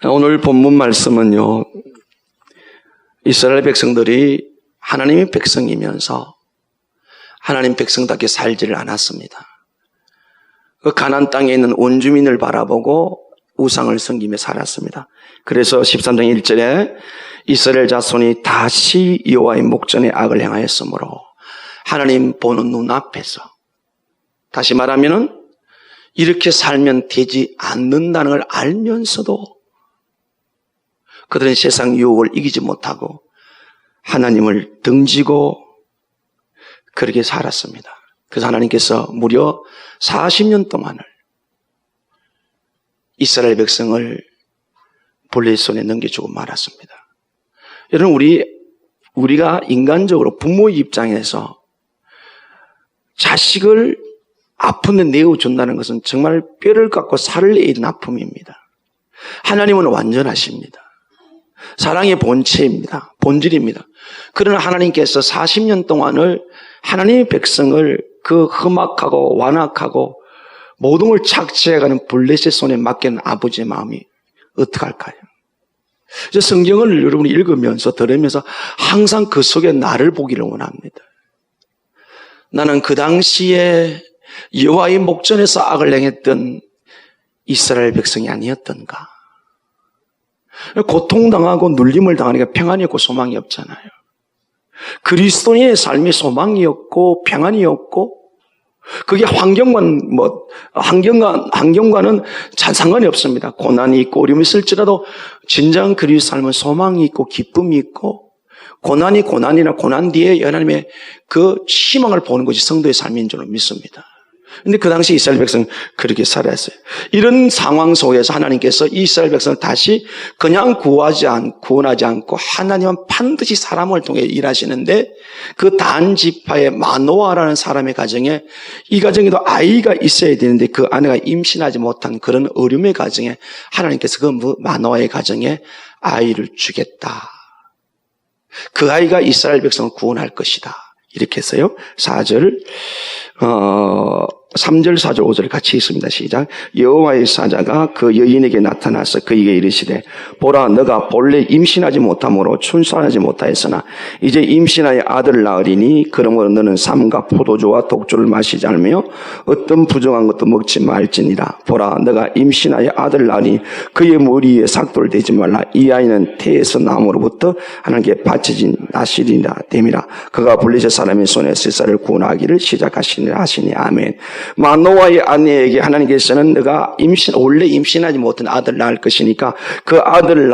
오늘 본문 말씀은요, 이스라엘 백성들이 하나님의 백성이면서 하나님 백성답게 살지를 않았습니다. 그 가나안 땅에 있는 원주민을 바라보고 우상을 섬기며 살았습니다. 그래서 13장 1절에 이스라엘 자손이 다시 여호와의 목전에 악을 행하였으므로 하나님 보는 눈앞에서, 다시 말하면은 이렇게 살면 되지 않는다는 걸 알면서도 그들은 세상 유혹을 이기지 못하고 하나님을 등지고 그렇게 살았습니다. 그래서 하나님께서 무려 40년 동안을 이스라엘 백성을 블레셋 손에 넘겨주고 말았습니다. 여러분, 우리가 인간적으로 부모의 입장에서 자식을 아픈데 내어준다는 것은 정말 뼈를 깎고 살을 내는 아픔입니다. 하나님은 완전하십니다. 사랑의 본체입니다. 본질입니다. 그러나 하나님께서 40년 동안을 하나님의 백성을 그 험악하고 완악하고 모든 걸 착취해가는 블레셋 손에 맡기는 아버지의 마음이 어떡할까요? 이제 성경을 여러분이 읽으면서 들으면서 항상 그 속에 나를 보기를 원합니다. 나는 그 당시에 여호와의 목전에서 악을 행했던 이스라엘 백성이 아니었던가? 고통당하고 눌림을 당하니까 평안이 없고 소망이 없잖아요. 그리스도인의 삶이 소망이었고 평안이었고, 그게 환경과는 잘 상관이 없습니다. 고난이 있고 어려움이 있을지라도 진정한 그리스도 삶은 소망이 있고 기쁨이 있고, 고난이나 고난 뒤에 하나님의 그 희망을 보는 것이 성도의 삶인 줄 믿습니다. 근데 그 당시 이스라엘 백성은 그렇게 살았어요. 이런 상황 속에서 하나님께서 이스라엘 백성을 다시 그냥 구원하지 않고 하나님은 반드시 사람을 통해 일하시는데, 그 단 지파의 마노아라는 사람의 가정에, 이 가정에도 아이가 있어야 되는데 그 아내가 임신하지 못한 그런 어려움의 가정에 하나님께서 그 마노아의 가정에 아이를 주겠다. 그 아이가 이스라엘 백성을 구원할 것이다. 이렇게 했어요. 3절, 4절, 5절 같이 있습니다. 시작. 여호와의 사자가 그 여인에게 나타나서 그에게 이르시되, 보라, 너가 본래 임신하지 못함으로 출산하지 못하였으나 이제 임신하여 아들을 낳으리니 그러므로 너는 삼가 포도주와 독주를 마시지 않으며 어떤 부정한 것도 먹지 말지니라. 보라, 너가 임신하여 아들을 낳으니 그의 머리에 삭도를 대지 말라. 이 아이는 태에서 나무로부터 하나님께 바쳐진 나실이라 됨이라. 그가 블레셋 사람의 손에서 이스라엘을 구원하기를 시작하시니라 하시니. 아멘. 마노아의 아내에게 하나님께서는 너가 원래 임신하지 못한 아들을 낳을 것이니까 그 아들을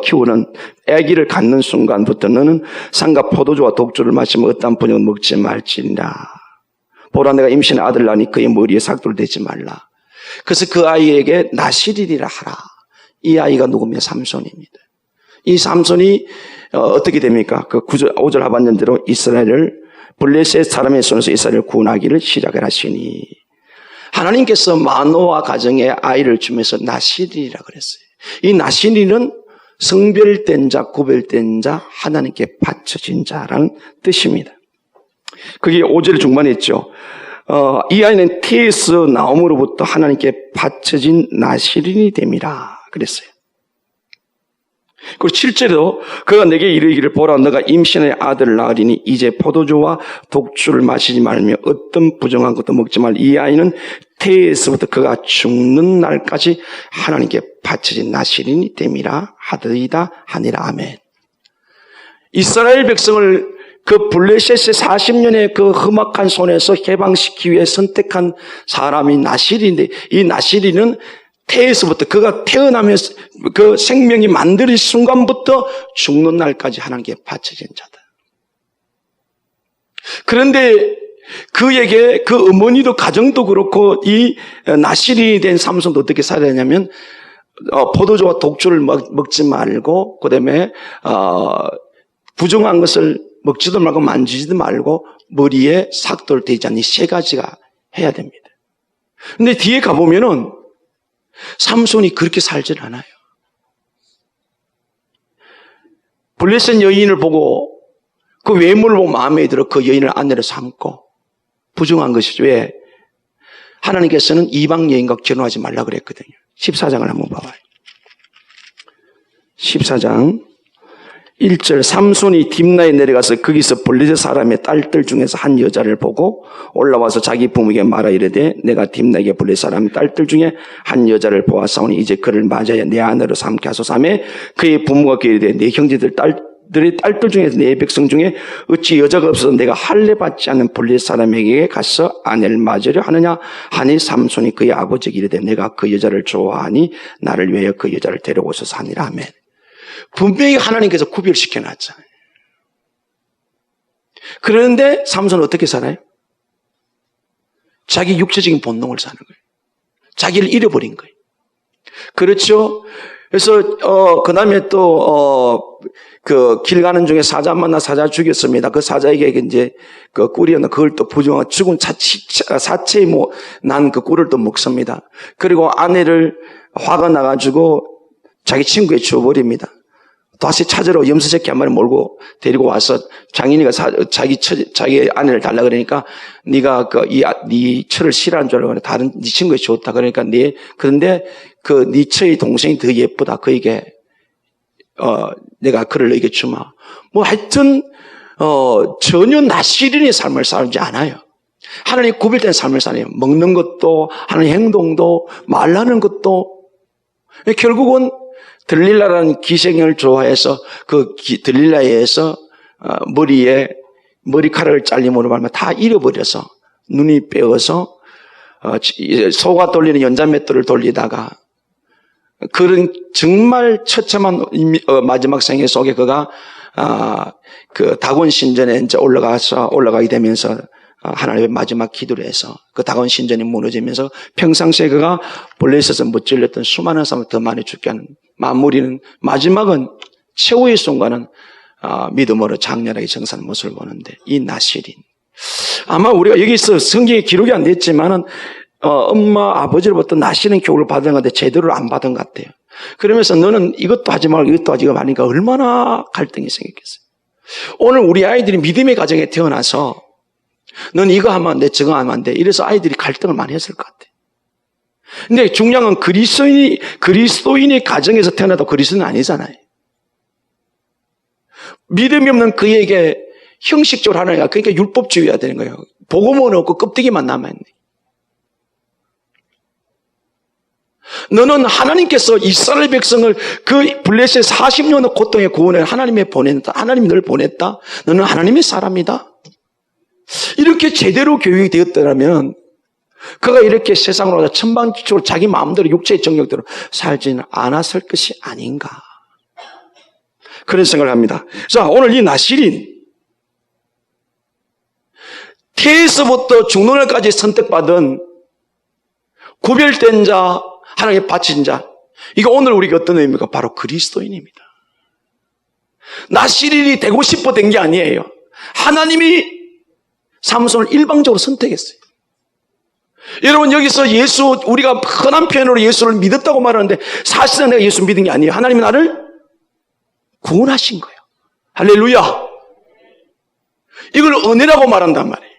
키우는 아기를 갖는 순간부터 너는 상가 포도주와 독주를 마시면 어떠한 분양은 먹지 말지니라. 보라, 내가 임신한 아들을 낳으니 그의 머리에 삭도를 대지 말라. 그래서 그 아이에게 나실이라 하라. 이 아이가 누구며? 삼손입니다. 이 삼손이 어떻게 됩니까? 그 5절 하반절대로 이스라엘을, 블레셋 사람의 손에서 이스라엘을 구원하기를 시작을 하시니, 하나님께서 마노아 가정에 아이를 주면서 나실이라 그랬어요. 이 나실이는 성별된 자, 구별된 자, 하나님께 바쳐진 자라는 뜻입니다. 그게 5절 중반에 있죠. 이 아이는 태에서 나옴으로부터 하나님께 바쳐진 나실인이 됨이라 그랬어요. 그리고 7절에도 그가 내게 이르기를, 보라, 너가 임신의 아들을 낳으리니 이제 포도주와 독주를 마시지 말며 어떤 부정한 것도 먹지 말. 이 아이는 태에서부터 그가 죽는 날까지 하나님께 바쳐진 나실인이 됨이라 하더이다 하니라. 아멘. 이스라엘 백성을 그 블레셋의 40년의 그 험악한 손에서 해방시키기 위해 선택한 사람이 나실인데, 이 나실이는 태에서부터, 그가 태어나면서 그 생명이 만들어진 순간부터 죽는 날까지 하나님께 바쳐진 자다. 그런데 그에게 그 어머니도 가정도 그렇고 이 나실이 된 삼손도 어떻게 살아야 하냐면, 포도주와 독주를 먹지 말고, 그 다음에 부정한 것을 먹지도 말고 만지지도 말고 머리에 삭도를 대지 않니, 3가지가 해야 됩니다. 근데 뒤에 가보면은 삼손이 그렇게 살질 않아요. 블레셋 여인을 보고 그 외모를 보고 마음에 들어 그 여인을 아내로 삼고 부정한 것이죠. 왜? 하나님께서는 이방 여인과 결혼하지 말라 그랬거든요. 14장을 한번 봐봐요. 14장 1절 삼손이 딥나에 내려가서 거기서 블레셋 사람의 딸들 중에서 한 여자를 보고 올라와서 자기 부모에게 말하 이르되 내가 딥나에게 블레셋 사람의 딸들 중에 한 여자를 보았사오니 이제 그를 맞아야 내 아내로 삼게 하소서 하매 그의 부모가 그에 이르되 내 형제들 딸들의 딸들 중에서 내 백성 중에 어찌 여자가 없어서 내가 할례 받지 않는 블레셋 사람에게 가서 아내를 맞으려 하느냐 하니 삼손이 그의 아버지에게 이르되 내가 그 여자를 좋아하니 나를 위하여 그 여자를 데려오소서 하니라. 아멘. 분명히 하나님께서 구별시켜 놨잖아요. 그런데 삼손은 어떻게 살아요? 자기 육체적인 본능을 사는 거예요. 자기를 잃어버린 거예요. 그렇죠? 그래서 그 다음에 또 그 길 가는 중에 사자 만나 사자 죽였습니다. 그 사자에게 이제 그 꿀이었나 그걸 또 부정한 죽은 사체에 난 그 꿀을 또 먹습니다. 그리고 아내를 화가 나가지고 자기 친구에 주어버립니다. 다시 찾으러 염소새끼 한 마리 몰고 데리고 와서 장인이가 자기 아내를 달라 그러니까 네가 네 처를 싫어하는 줄 알고 다른 네 친구에 줬다. 그러니까 그런데 그 네 처의 동생이 더 예쁘다. 그에게 내가 그를 너에게 주마. 하여튼 전혀 나시린의 삶을 살지 않아요. 하나님 구별된 삶을 살아요. 먹는 것도 하는 행동도 말하는 것도 결국은 들릴라라는 기생을 좋아해서 그 들릴라에 의해서 머리에 머리카락을 잘림으로 말하면 다 잃어버려서 눈이 빼어서 소가 돌리는 연자맷돌을 돌리다가 그런 정말 처참한 마지막 생애 속에 그가 그 다곤 신전에 이제 올라가게 되면서 하나님의 마지막 기도를 해서 그 다곤 신전이 무너지면서 평상시에 그가 블레셋에서 무찔렸던 수많은 사람을 더 많이 죽게 하는 마무리는 마지막은 최후의 순간은 믿음으로 장렬하게 정사하는 모습을 보는데 이 나실인 아마 우리가 여기서 성경에 기록이 안 됐지만은 엄마 아버지로부터 나실인 교육을 받은 건데 제대로 안 받은 것 같아요. 그러면서 너는 이것도 하지 말고 이것도 하지 말고 하니까 얼마나 갈등이 생겼겠어요. 오늘 우리 아이들이 믿음의 가정에 태어나서 넌 이거 하면 안 돼, 저거 하면 안 돼. 이래서 아이들이 갈등을 많이 했을 것 같아요. 근데 중요한 건 그리스도인의 가정에서 태어나도 그리스도인은 아니잖아요. 믿음이 없는 그에게 형식적으로 하나가 그러니까 율법주의가 되는 거예요. 복음은 없고 껍데기만 남아있네. 너는 하나님께서 이스라엘 백성을 그 블레셋 40년의 고통의 구원에 하나님이 보냈다. 하나님이 널 보냈다. 너는 하나님의 사람이다. 이렇게 제대로 교육이 되었더라면 그가 이렇게 세상으로 가서 천방지축으로 자기 마음대로 육체의 정욕대로 살지는 않았을 것이 아닌가. 그런 생각을 합니다. 자, 오늘 이 나실인 태에서부터 중노날까지 선택받은 구별된 자, 하나님의 바친 자, 이거 오늘 우리가 어떤 의미입니까? 바로 그리스도인입니다. 나실인이 되고 싶어 된 게 아니에요. 하나님이 삼손을 일방적으로 선택했어요. 여러분 여기서 우리가 흔한 표현으로 예수를 믿었다고 말하는데 사실은 내가 예수 믿은 게 아니에요. 하나님이 나를 구원하신 거예요. 할렐루야. 이걸 은혜라고 말한단 말이에요.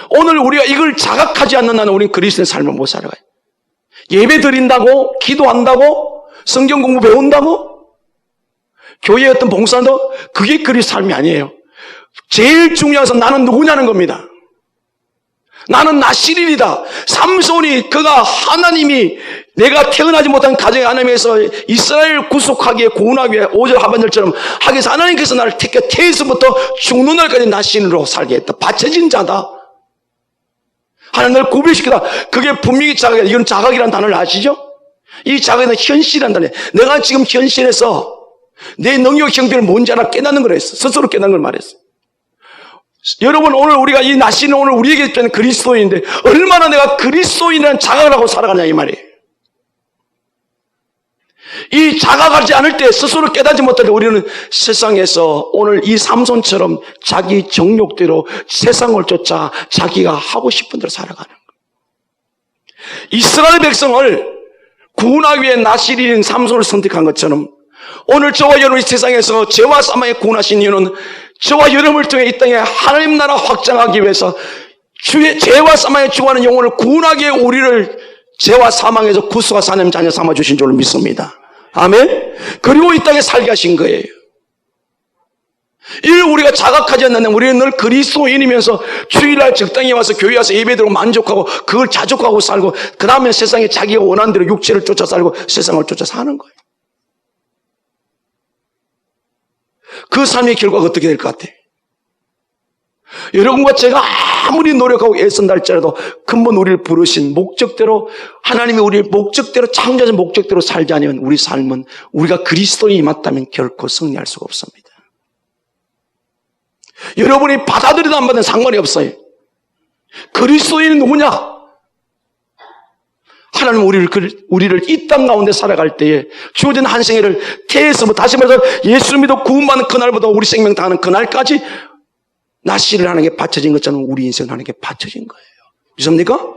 오늘 우리가 이걸 자각하지 않는 한은 우리는 그리스도의 삶을 못 살아가요. 예배 드린다고, 기도한다고, 성경 공부 배운다고, 교회에 어떤 봉사도 그게 그리스도 삶이 아니에요. 제일 중요한 것은 나는 누구냐는 겁니다. 나는 나실인이다. 삼손이 그가 하나님이 내가 태어나지 못한 가정에 하나님께서 이스라엘을 구속하기에 구원하기 위해 5절 하반절처럼 하기 위해서 하나님께서 나를 택해 태에서부터 죽는 날까지 나실인으로 살게 했다. 바쳐진 자다. 하나님 널 구별시키다. 그게 분명히 자각이다. 이건 자각이라는 단어를 아시죠? 이 자각은 현실이라는 단어예요. 내가 지금 현실에서 내 능력 형편을 뭔지 알아 깨닫는 걸 했어. 스스로 깨닫는 걸 말했어. 여러분 오늘 우리가 이 나시는 오늘 우리에게 되는 그리스도인인데 얼마나 내가 그리스도인이라는 자각을 하고 살아가냐 이 말이에요. 이 자각하지 않을 때 스스로 깨닫지 못할 때 우리는 세상에서 오늘 이 삼손처럼 자기 정욕대로 세상을 쫓아 자기가 하고 싶은 대로 살아가는 거예요. 이스라엘 백성을 구원하기 위해 나실인 삼손을 선택한 것처럼 오늘 저와 여러분이 세상에서 죄와 사망에 구원하신 이유는 저와 여러분을 통해 이 땅에 하나님 나라 확장하기 위해서 죄와 사망에 죽어가는 영혼을 구원하기 위해 우리를 죄와 사망에서 구속하 하나님 자녀 삼아주신 줄로 믿습니다. 아멘? 그리고 이 땅에 살게 하신 거예요. 이를 우리가 자각하지 않는 우리는 늘 그리스도인이면서 주일날 적당히 와서 교회 와서 예배드리고 만족하고 그걸 자족하고 살고 그 다음에 세상에 자기가 원하는 대로 육체를 쫓아 살고 세상을 쫓아 사는 거예요. 그 삶의 결과가 어떻게 될 것 같아요? 여러분과 제가 아무리 노력하고 애쓴다 할지라도 근본 우리를 부르신 목적대로 하나님이 우리를 목적대로 창조하신 목적대로 살지 않으면 우리 삶은 우리가 그리스도인이 맞다면 결코 승리할 수가 없습니다. 여러분이 받아들이든 안 받든 상관이 없어요. 그리스도인은 누구냐? 하나님 우리를 이 땅 가운데 살아갈 때에 주어진 한 생애를 태에서 다시 말해서 예수 믿어 구원받는 그날보다 우리 생명 다하는 그날까지 나시를 하나님께 바쳐진 것처럼 우리 인생은 하나님께 바쳐진 거예요. 믿습니까?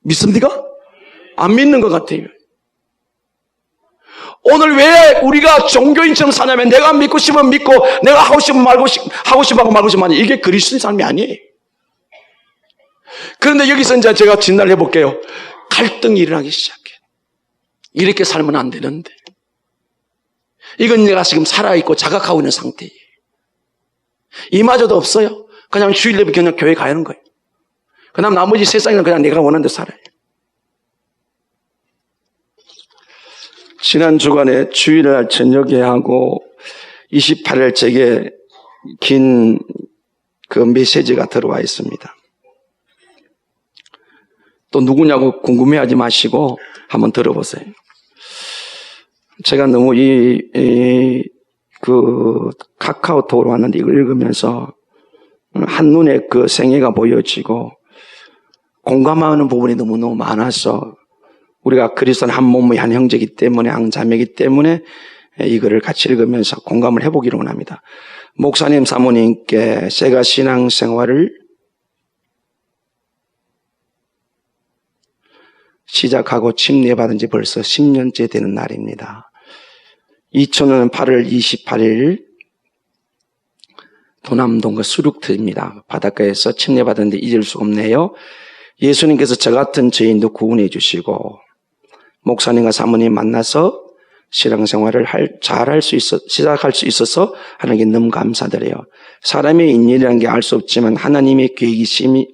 믿습니까? 안 믿는 것 같아요. 오늘 왜 우리가 종교인처럼 사냐면 내가 믿고 싶으면 믿고 내가 하고 싶으면 하고 싶으면 말고 싶으면 이게 그리스도의 삶이 아니에요. 그런데 여기서 이제 제가 진단을 해볼게요. 갈등이 일어나기 시작해. 이렇게 살면 안 되는데. 이건 내가 지금 살아있고 자각하고 있는 상태예요. 이마저도 없어요. 그냥 주일 예배 그냥 교회 가는 거예요. 그 다음 나머지 세상에는 그냥 내가 원하는 대로 살아요. 지난 주간에 주일날 저녁에 하고 28일 제게 긴 그 메시지가 들어와 있습니다. 또 누구냐고 궁금해하지 마시고 한번 들어보세요. 제가 너무 그 카카오톡으로 왔는데 이걸 읽으면서 한눈에 그 생애가 보여지고 공감하는 부분이 너무너무 많아서 우리가 그리스도는 한 몸의 한 형제이기 때문에 한 자매이기 때문에 이거를 같이 읽으면서 공감을 해보기로 합니다. 목사님 사모님께 제가 신앙생활을 시작하고 침례받은 지 벌써 10년째 되는 날입니다. 2000년 8월 28일 도남동과 수륙터입니다. 바닷가에서 침례받았는데 잊을 수가 없네요. 예수님께서 저 같은 죄인도 구원해 주시고 목사님과 사모님 만나서 신앙생활을 시작할 수 있어서 하나님께 너무 감사드려요. 사람의 인연이라는 게 알 수 없지만 하나님의 계획이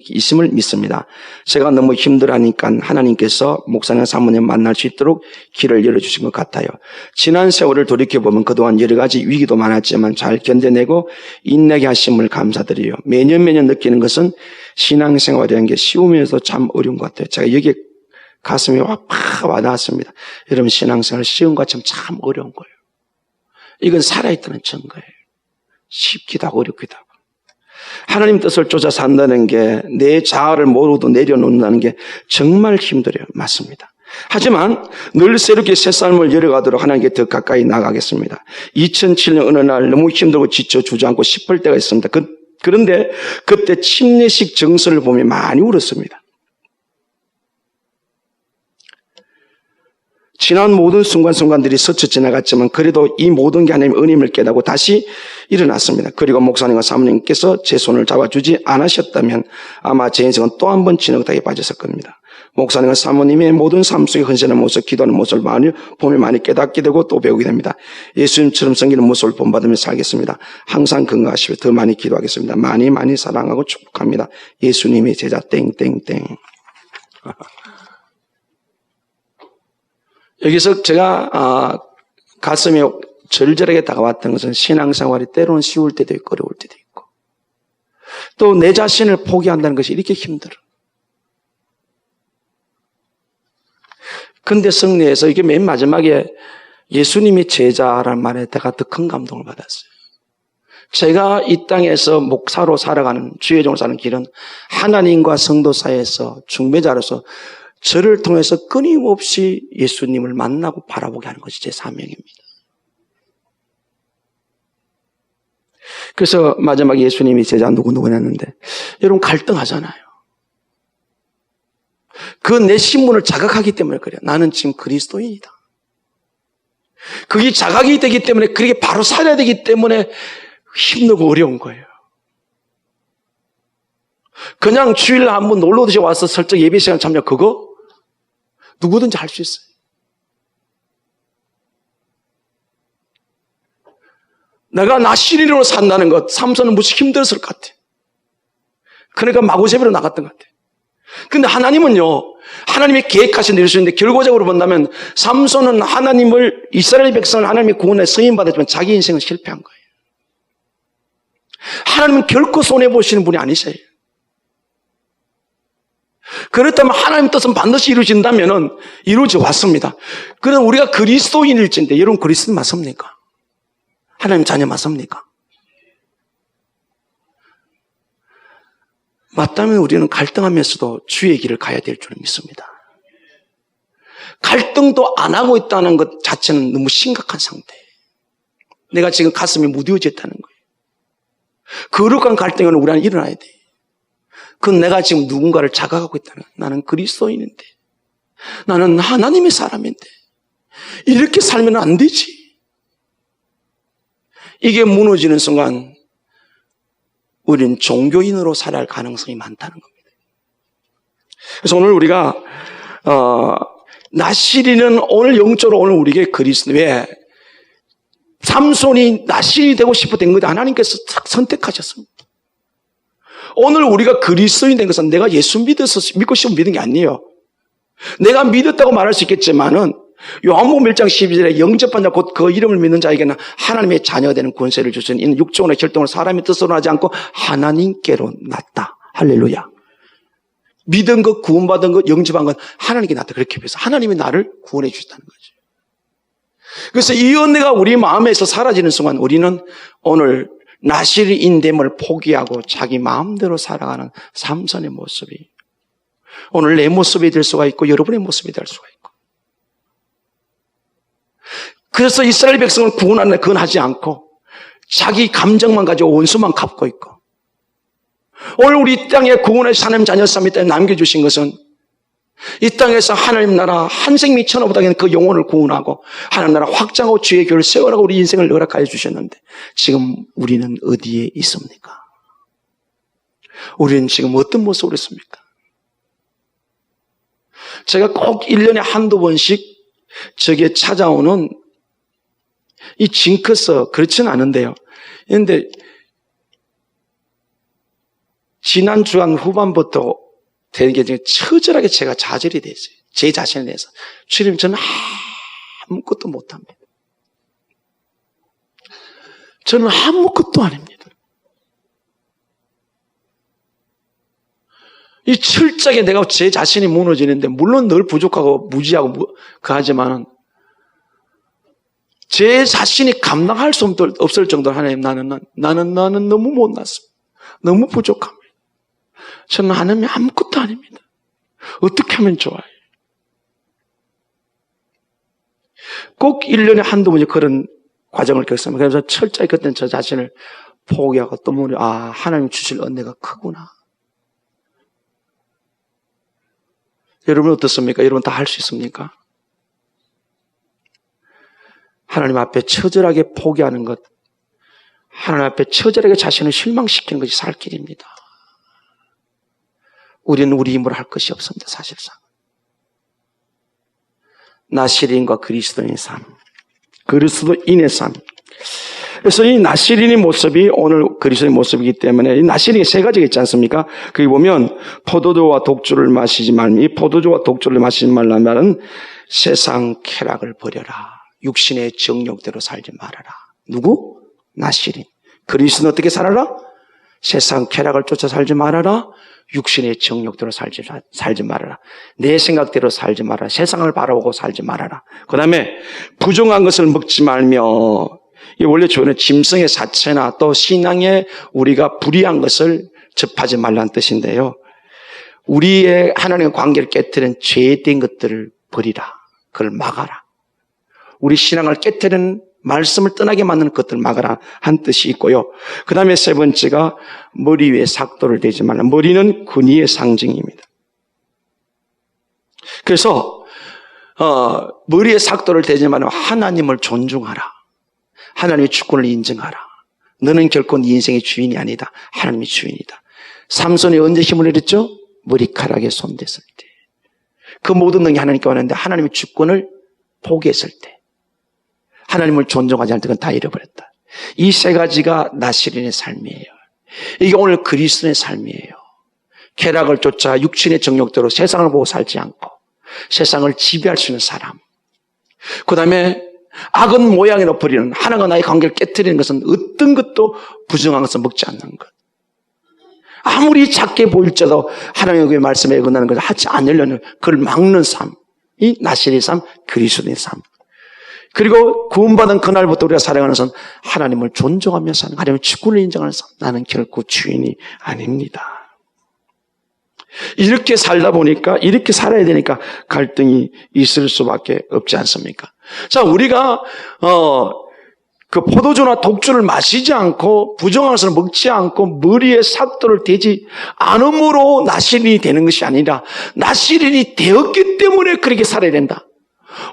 있음을 믿습니다. 제가 너무 힘들어하니까 하나님께서 목사님 사모님 만날 수 있도록 길을 열어주신 것 같아요. 지난 세월을 돌이켜보면 그동안 여러 가지 위기도 많았지만 잘 견뎌내고 인내게 하심을 감사드려요. 매년 느끼는 것은 신앙생활이라는 게 쉬우면서 참 어려운 것 같아요. 제가 여기에 가슴이 팍 와닿았습니다. 여러분 신앙생활 쉬운 것처럼 참 어려운 거예요. 이건 살아있다는 증거예요. 쉽기도 하고 어렵기도 하고. 하나님 뜻을 쫓아 산다는 게 내 자아를 모두 내려놓는다는 게 정말 힘들어요. 맞습니다. 하지만 늘 새롭게 새 삶을 열어가도록 하나님께 더 가까이 나가겠습니다. 2007년 어느 날 너무 힘들고 지쳐 주저앉고 싶을 때가 있습니다. 그런데 그때 침례식 정서를 보며 많이 울었습니다. 지난 모든 순간순간들이 스쳐 지나갔지만 그래도 이 모든 게 하나님의 은임을 깨닫고 다시 일어났습니다. 그리고 목사님과 사모님께서 제 손을 잡아주지 않으셨다면 아마 제 인생은 또 한 번 진흙탕에 빠졌을 겁니다. 목사님과 사모님의 모든 삶 속에 헌신하는 모습, 기도하는 모습을 많이 보며 많이 깨닫게 되고 또 배우게 됩니다. 예수님처럼 섬기는 모습을 본받으며 살겠습니다. 항상 건강하시고 더 많이 기도하겠습니다. 많이 사랑하고 축복합니다. 예수님의 제자 땡땡땡. 여기서 제가 가슴에 절절하게 다가왔던 것은 신앙생활이 때로는 쉬울 때도 있고 어려울 때도 있고 또 내 자신을 포기한다는 것이 이렇게 힘들어. 근데 성례에서 이게 맨 마지막에 예수님이 제자라는 말에 내가 더 큰 감동을 받았어요. 제가 이 땅에서 목사로 살아가는 주의 종으로 사는 길은 하나님과 성도 사이에서 중매자로서 저를 통해서 끊임없이 예수님을 만나고 바라보게 하는 것이 제 사명입니다. 그래서 마지막에 예수님이 제자 누구누구 했는데 여러분 갈등하잖아요. 그 내 신분을 자각하기 때문에 그래요. 나는 지금 그리스도인이다. 그게 자각이 되기 때문에 그게 바로 살아야 되기 때문에 힘들고 어려운 거예요. 그냥 주일날 한번 놀러 오듯이 와서 설정 예배 시간 참여 그거 누구든지 할 수 있어요. 내가 나시린으로 산다는 것, 삼손은 무척 힘들었을 것 같아. 그러니까 마구잡이로 나갔던 것 같아. 근데 하나님은요, 하나님이 계획하신 대로 있는데 결과적으로 본다면 삼손은 이스라엘 백성을 하나님의 구원에 승인받았지만 자기 인생은 실패한 거예요. 하나님은 결코 손해보시는 분이 아니세요. 그렇다면 하나님 뜻은 반드시 이루어진다면 이루어져 왔습니다. 그럼 우리가 그리스도인일진데 여러분 그리스도 맞습니까? 하나님 자녀 맞습니까? 맞다면 우리는 갈등하면서도 주의 길을 가야 될 줄 믿습니다. 갈등도 안 하고 있다는 것 자체는 너무 심각한 상태예요. 내가 지금 가슴이 무뎌졌다는 거예요. 거룩한 갈등은 우리 안에 일어나야 돼. 그건 내가 지금 누군가를 자각하고 있다는 거예요. 나는 그리스도인인데, 나는 하나님의 사람인데 이렇게 살면 안 되지. 이게 무너지는 순간 우리는 종교인으로 살아야 할 가능성이 많다는 겁니다. 그래서 오늘 우리가 나시린은 오늘 영적으로 오늘 우리에게 그리스도, 왜? 삼손이 나시린이 되고 싶었던 것이 하나님께서 선택하셨습니다. 오늘 우리가 그리스도인 된 것은 내가 예수 믿고 싶으면 믿은 게 아니에요. 내가 믿었다고 말할 수 있겠지만은 요한복음 1장 12절에 영접한 자 곧 그 이름을 믿는 자에게는 하나님의 자녀가 되는 권세를 주시는 이는 육적으로 혈통으로 사람의 뜻으로 하지 않고 하나님께로 났다. 할렐루야. 믿은 것, 구원받은 것, 영접한 것 하나님께 났다. 그렇게 해서 하나님이 나를 구원해 주셨다는 거죠. 그래서 이 은혜가 우리 마음에서 사라지는 순간 우리는 오늘 나시린됨을 포기하고 자기 마음대로 살아가는 삼손의 모습이 오늘 내 모습이 될 수가 있고 여러분의 모습이 될 수가 있고, 그래서 이스라엘 백성을 구원하는 그건 하지 않고 자기 감정만 가지고 원수만 갚고 있고, 오늘 우리 이 땅에 구원의 하나님 자녀 삶이 때문에 남겨주신 것은 이 땅에서 하나님 나라 한 생명 천하보다 그 영혼을 구원하고 하나님 나라 확장하고 주의 교회를 세워라고 우리 인생을 허락하여 주셨는데 지금 우리는 어디에 있습니까? 우리는 지금 어떤 모습으로 있습니까? 제가 꼭 1년에 한두 번씩 저게 찾아오는 이 징크스, 그렇지는 않은데요. 그런데 지난 주간 후반부터 되는 게 처절하게 제가 좌절이 됐어요. 제 자신에 대해서. 주님, 저는 아무것도 못합니다. 저는 아무것도 아닙니다. 이 철저하게 내가 제 자신이 무너지는데, 물론 늘 부족하고 무지하고 하지만은 제 자신이 감당할 수 없을 정도로 하나님, 나는 너무 못났습니다. 너무 부족합니다. 저는 하나님이 아무것도 아닙니다. 어떻게 하면 좋아요? 꼭 1년에 한두 번씩 그런 과정을 겪습니다. 그래서 철저히 그때는 저 자신을 포기하고 또 하나님 주실 은혜가 크구나. 여러분 어떻습니까? 여러분 다 할 수 있습니까? 하나님 앞에 처절하게 포기하는 것, 하나님 앞에 처절하게 자신을 실망시키는 것이 살 길입니다. 우리는 우리 힘으로 할 것이 없습니다. 사실상. 나시린과 그리스도인의 삶, 그리스도인의 삶. 그래서 이 나시린의 모습이 오늘 그리스도의 모습이기 때문에 이 나시린이 세 가지가 있지 않습니까? 거기 보면 포도주와 독주를 마시지 말며, 이 포도주와 독주를 마시지 말라는 말은 세상 쾌락을 버려라. 육신의 정욕대로 살지 말아라. 누구? 나시린. 그리스도는 어떻게 살아라? 세상 쾌락을 쫓아 살지 말아라. 육신의 정욕대로 살지 말아라. 내 생각대로 살지 말아라. 세상을 바라보고 살지 말아라. 그 다음에 부정한 것을 먹지 말며, 이 원래 주어는 짐승의 사체나 또 신앙에 우리가 불의한 것을 접하지 말라는 뜻인데요. 우리의 하나님의 관계를 깨뜨리는 죄된 것들을 버리라. 그걸 막아라. 우리 신앙을 깨뜨리는 말씀을 떠나게 만드는 것들을 막아라 한 뜻이 있고요. 그 다음에 세 번째가 머리 위에 삭도를 대지 말라. 머리는 권위의 상징입니다. 그래서 머리에 삭도를 대지 말라. 하나님을 존중하라. 하나님의 주권을 인정하라. 너는 결코 네 인생의 주인이 아니다. 하나님의 주인이다. 삼손이 언제 힘을 잃었죠? 머리카락에 손댔을 때. 그 모든 능력이 하나님께 왔는데 하나님의 주권을 포기했을 때, 하나님을 존중하지 않을 때 그건 다 잃어버렸다. 이 세 가지가 나시린의 삶이에요. 이게 오늘 그리스도의 삶이에요. 쾌락을 쫓아 육신의 정욕대로 세상을 보고 살지 않고 세상을 지배할 수 있는 사람. 그 다음에 악은 모양으로 버리는, 하나님과 나의 관계를 깨뜨리는 것은 어떤 것도 부정한 것을 먹지 않는 것. 아무리 작게 보일지라도 하나님의 말씀에 응하는 것을 하지 않으려는, 그걸 막는 삶. 이 나실의 삶, 그리스도의 삶. 그리고 구원받은 그날부터 우리가 살아가는 것은 하나님을 존중하며 사는, 하나님의 주권을 인정하는 삶. 나는 결코 주인이 아닙니다. 이렇게 살다 보니까, 이렇게 살아야 되니까 갈등이 있을 수밖에 없지 않습니까? 자, 우리가 그 포도주나 독주를 마시지 않고 부정한 것을 먹지 않고 머리에 삭도를 대지 않음으로 나시린이 되는 것이 아니라 나시린이 되었기 때문에 그렇게 살아야 된다.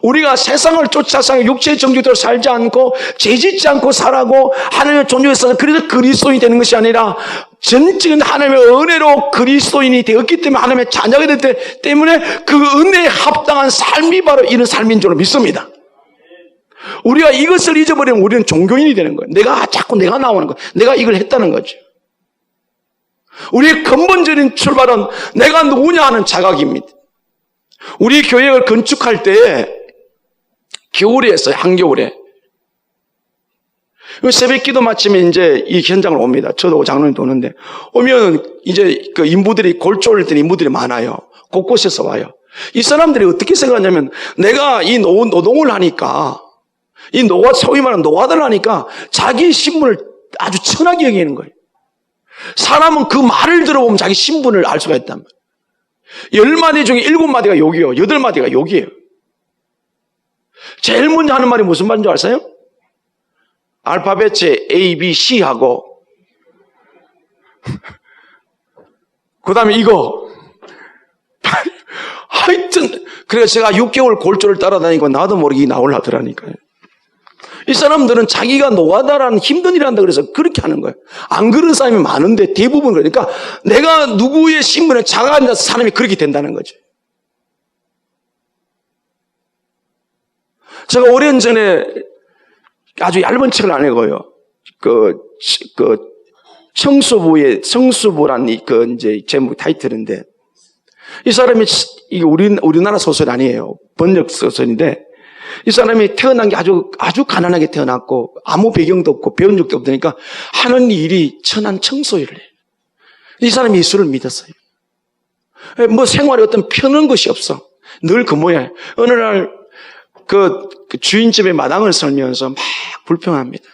우리가 세상을 쫓아서 육체의 정욕대로 살지 않고 죄짓지 않고 살아고 하나님을 존중해서 그래서 그리스도인이 되는 것이 아니라 전적인 하나님의 은혜로 그리스도인이 되었기 때문에 하나님의 자녀가 됐기 때문에 그 은혜에 합당한 삶이 바로 이런 삶인 줄로 믿습니다. 우리가 이것을 잊어버리면 우리는 종교인이 되는 거예요. 자꾸 내가 나오는 거예요. 내가 이걸 했다는 거죠. 우리의 근본적인 출발은 내가 누구냐 하는 자각입니다. 우리 교회를 건축할 때 겨울에 했어요. 한겨울에. 새벽 기도 마치면 이제 이 현장을 옵니다. 저도 장로님도 오는데 오면 이제 그 인부들이 골조를 때 인부들이 많아요. 곳곳에서 와요. 이 사람들이 어떻게 생각하냐면 내가 이 노동을 하니까 이 소위 말하는 노가다를 하니까 자기 신분을 아주 천하게 여기는 거예요. 사람은 그 말을 들어보면 자기 신분을 알 수가 있단 말이에요. 10마디 중에 7마디가 욕이요. 8마디가 욕이에요. 제일 먼저 하는 말이 무슨 말인 줄 아세요? 알파벳에 A, B, C하고 그 다음에 이거 하여튼 그래서 제가 6개월 골조를 따라다니고 나도 모르게 나오려더라니까요. 이 사람들은 자기가 노가다라는 힘든 일을 한다 그래서 그렇게 하는 거예요. 안 그런 사람이 많은데 대부분 그러니까 내가 누구의 신분에 자각한 사람이 그렇게 된다는 거죠. 제가 오랜 전에 아주 얇은 책을 안 읽어요. 성수부란 이제 제목 타이틀인데 이 사람이 이게 우리나라 소설 아니에요. 번역 소설인데 이 사람이 태어난 게 아주 가난하게 태어났고 아무 배경도 없고 배운 적도 없으니까 하는 일이 천한 청소일을 해요. 이 사람이 예수를 믿었어요. 뭐 생활에 어떤 펴는 것이 없어. 늘 그 모양이에요. 어느 날 그 주인집에 마당을 설면서 막 불평합니다.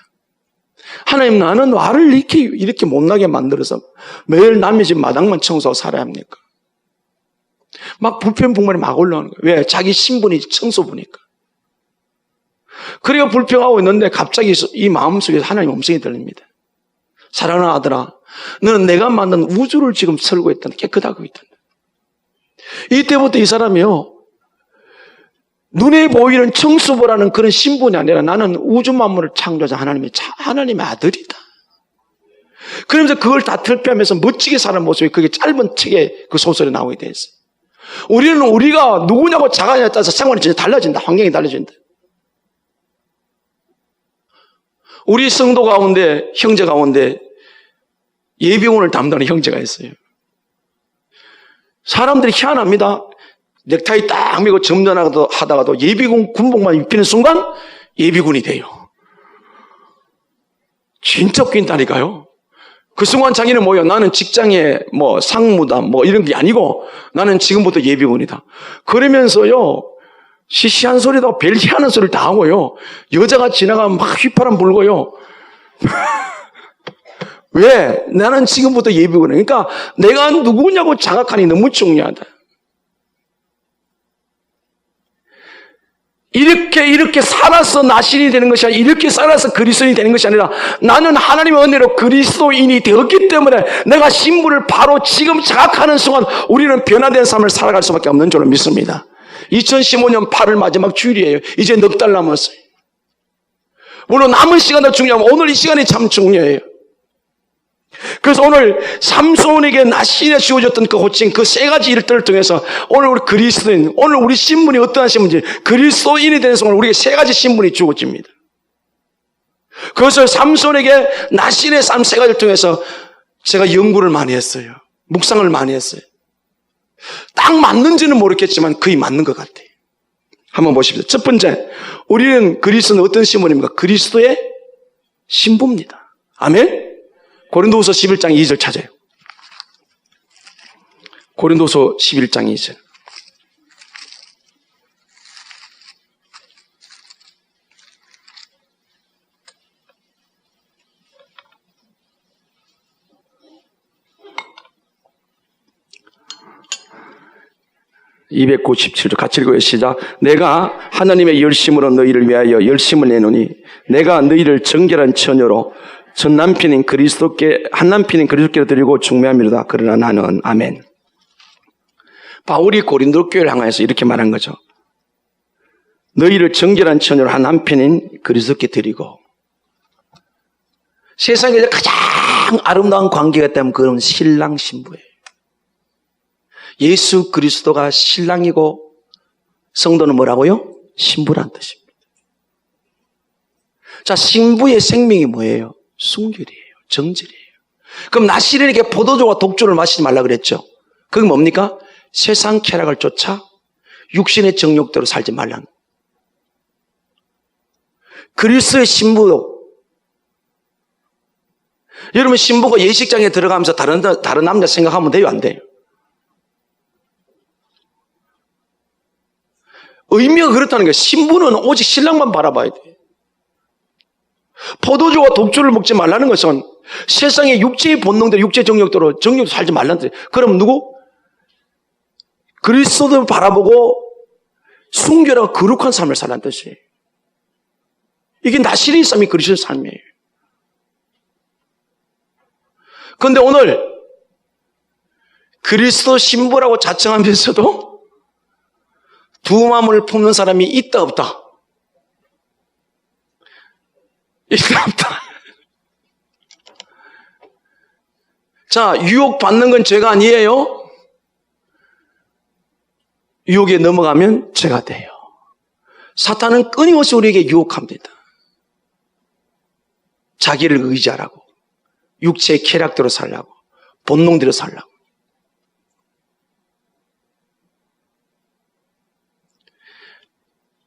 하나님, 나는 나를 이렇게 못나게 만들어서 매일 남의 집 마당만 청소하고 살아야 합니까? 막 불평불만이 막 올라오는 거예요. 왜? 자기 신분이 청소부니까. 그리고 불평하고 있는데 갑자기 이 마음속에서 하나님 음성이 들립니다. 사랑하는 아들아, 너는 내가 만든 우주를 지금 설고 있단다. 깨끗하고 있단다. 이때부터 이 사람이요, 눈에 보이는 청수부라는 그런 신분이 아니라 나는 우주 만물을 창조자 하나님의 아들이다. 그러면서 그걸 다 탈피하면서 멋지게 사는 모습이 그게 짧은 책에 그 소설에 나오게 돼 있어요. 우리가 누구냐고 자가냐에 따라서 생활이 전혀 달라진다. 환경이 달라진다. 우리 성도 가운데, 형제 가운데 예비군을 담당하는 형제가 있어요. 사람들이 희한합니다. 넥타이 딱 매고 점잖하다가도 예비군 군복만 입히는 순간 예비군이 돼요. 진짜 웃긴다니까요. 그 순간 자기는 뭐예요? 나는 직장에 상무다 이런 게 아니고 나는 지금부터 예비군이다. 그러면서요, 시시한 소리도 별 희한한 소리를 다 하고요. 여자가 지나가면 막 휘파람 불고요. 왜? 나는 지금부터 예비군이야. 그러니까 내가 누구냐고 자각하니 너무 중요하다. 이렇게 살아서 나신이 되는 것이 아니라 이렇게 살아서 그리스도인이 되는 것이 아니라 나는 하나님의 은혜로 그리스도인이 되었기 때문에 내가 신분을 바로 지금 자각하는 순간 우리는 변화된 삶을 살아갈 수밖에 없는 줄로 믿습니다. 2015년 8월 마지막 주일이에요. 이제 넉 달 남았어요. 물론 남은 시간도 중요하면 오늘 이 시간이 참 중요해요. 그래서 오늘 삼손에게 나신에 주어졌던 그 호칭, 그 세 가지 일들을 통해서 오늘 우리 그리스도인, 오늘 우리 신분이 어떠한 신분인지 그리스도인이 되는 순간 우리에게 세 가지 신분이 주어집니다. 그것을 삼손에게 나신의 삶 세 가지를 통해서 제가 연구를 많이 했어요. 묵상을 많이 했어요. 딱 맞는지는 모르겠지만 거의 맞는 것 같아요. 한번 보십시오. 첫 번째, 우리는 그리스도는 어떤 신분입니까? 그리스도의 신부입니다. 아멘? 고린도후서 11장 2절 찾아요. 고린도후서 11장 2절. (297조) 같이 읽어요. 시작. 내가 하나님의 열심으로 너희를 위하여 열심을 내노니 내가 너희를 정결한 처녀로 전 남편인 그리스도께 한 남편인 그리스도께 드리고 중매함이로다. 그러나 나는 아멘. 바울이 고린도 교회를 향해서 이렇게 말한 거죠. 너희를 정결한 처녀로 한 남편인 그리스도께 드리고, 세상에서 가장 아름다운 관계가 있다면 그건 신랑 신부예요. 예수 그리스도가 신랑이고 성도는 뭐라고요? 신부란 뜻입니다. 자, 신부의 생명이 뭐예요? 순결이에요. 정절이에요. 그럼 나실에게 포도주와 독주를 마시지 말라 그랬죠. 그게 뭡니까? 세상 쾌락을 쫓아 육신의 정욕대로 살지 말라는. 그리스도의 신부도, 여러분 신부가 예식장에 들어가면서 다른 남자 생각하면 돼요? 안 돼요? 의미가 그렇다는 거예요. 신부는 오직 신랑만 바라봐야 돼요. 포도주와 독주를 먹지 말라는 것은 세상의 육체의 본능대로, 육체 정욕대로 살지 말라는 뜻이에요. 그럼 누구? 그리스도를 바라보고 순결하고 거룩한 삶을 살라는 뜻이에요. 이게 나실의 삶이 그리스도의 삶이에요. 그런데 오늘 그리스도 신부라고 자청하면서도 두 마음을 품는 사람이 있다 없다? 있다 없다. 자, 유혹받는 건 죄가 아니에요. 유혹에 넘어가면 죄가 돼요. 사탄은 끊임없이 우리에게 유혹합니다. 자기를 의지하라고, 육체의 쾌락대로 살라고, 본능대로 살라고.